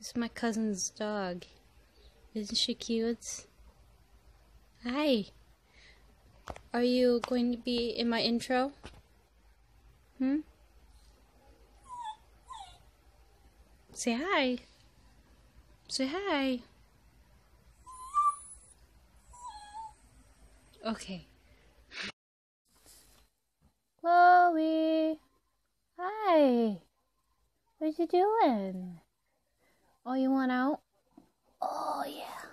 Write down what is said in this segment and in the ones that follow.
It's my cousin's dog. Isn't she cute? Hi. Are you going to be in my intro? Say hi. Say hi. Okay. Chloe. Hi. What you doing? Oh, you want out? Oh, yeah.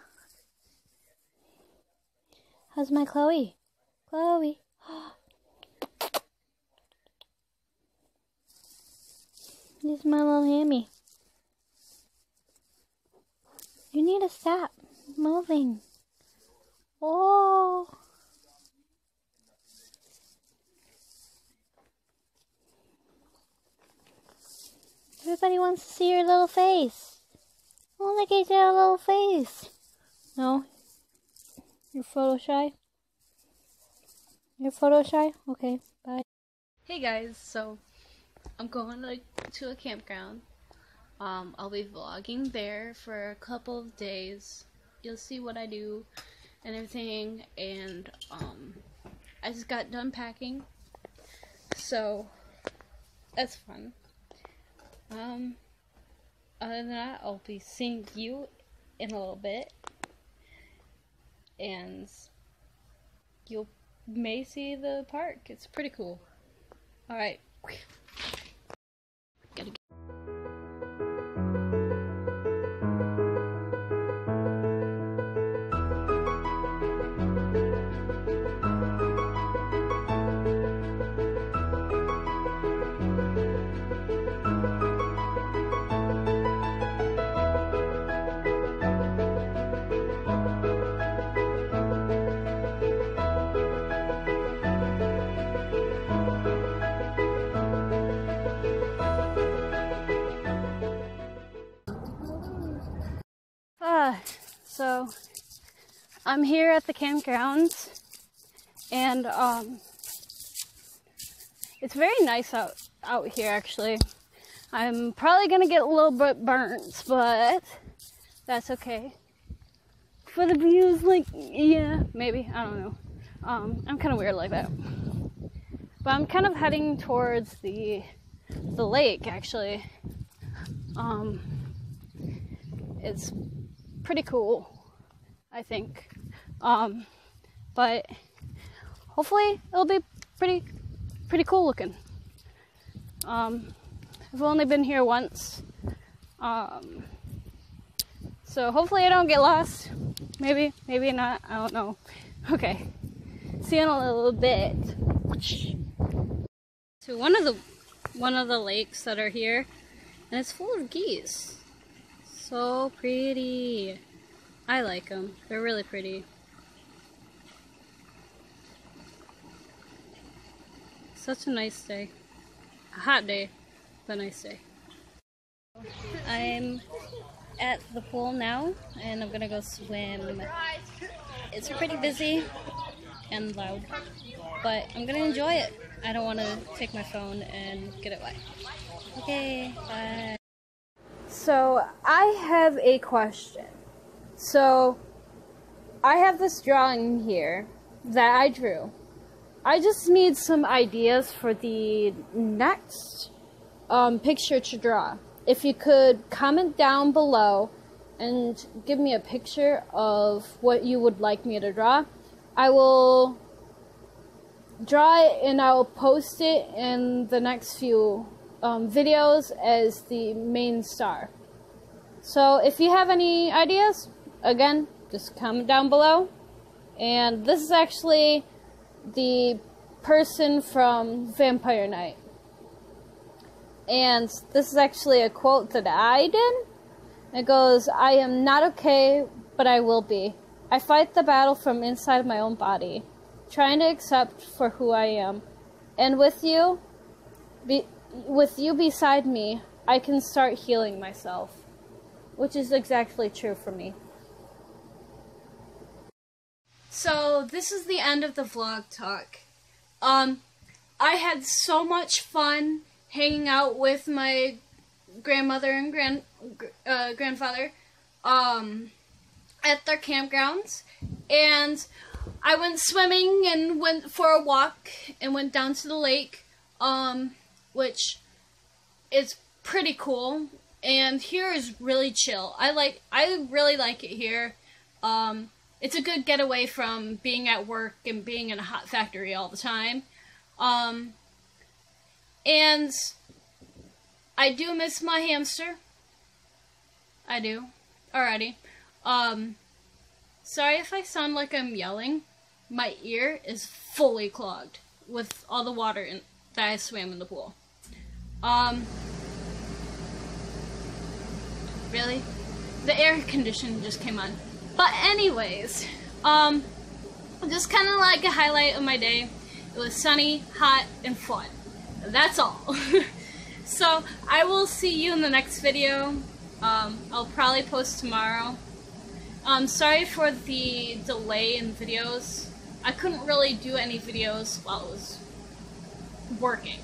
How's my Chloe? Chloe. This is my little hammy. You need to stop moving. Oh. Everybody wants to see your little face. Oh, look at your little face. No? You're photo shy? You're photo shy? Okay, bye. Hey guys, so I'm going to a campground. I'll be vlogging there for a couple of days. You'll see what I do and everything, and I just got done packing, so that's fun. Other than that, I'll be seeing you in a little bit, and you may see the park. It's pretty cool. Alright. Gotta get So I'm here at the campground, and it's very nice out here actually. I'm probably gonna get a little bit burnt, but that's okay. For the views, like, yeah, maybe, I don't know. I'm kind of weird like that. But I'm kind of heading towards the lake actually. It's pretty cool, I think. But hopefully it'll be pretty cool looking. I've only been here once, so hopefully I don't get lost. Maybe not, I don't know. Okay, see you in a little bit. So one of the lakes that are here, and it's full of geese. So pretty. I like them. They're really pretty. Such a nice day. A hot day, but a nice day. I'm at the pool now, and I'm gonna go swim. It's pretty busy and loud, but I'm gonna enjoy it. I don't want to take my phone and get it wet. Okay, bye. So I have a question. So I have this drawing here that I drew. I just need some ideas for the next picture to draw. If you could comment down below and give me a picture of what you would like me to draw, I will draw it and I will post it in the next few videos as the main star. So if you have any ideas, again, just comment down below. And this is actually the person from Vampire Night. And this is actually a quote that I did. It goes, "I am not okay, but I will be. I fight the battle from inside my own body, trying to accept for who I am. And with you beside me, I can start healing myself." Which is exactly true for me. So this is the end of the vlog talk. I had so much fun hanging out with my grandmother and grandfather at their campgrounds, and I went swimming and went for a walk and went down to the lake, which is pretty cool. And here is really chill. I really like it here. It's a good getaway from being at work and being in a hot factory all the time. And I do miss my hamster. I do. Alrighty. Sorry if I sound like I'm yelling. My ear is fully clogged with all the water that I swam in the pool. Really? The air conditioner just came on. But anyways, just kind of like a highlight of my day. It was sunny, hot, and fun. That's all. So, I will see you in the next video. I'll probably post tomorrow. Sorry for the delay in videos. I couldn't really do any videos while I was working.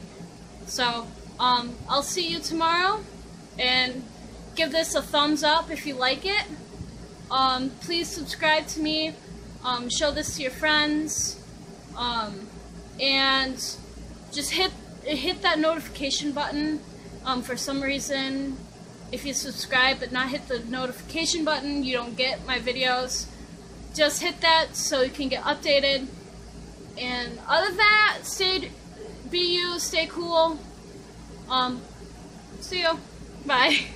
So, I'll see you tomorrow, and give this a thumbs up if you like it. Please subscribe to me, show this to your friends, and just hit that notification button. For some reason, if you subscribe but not hit the notification button, you don't get my videos. Just hit that so you can get updated. And other than that, be you, stay cool. See you. Bye.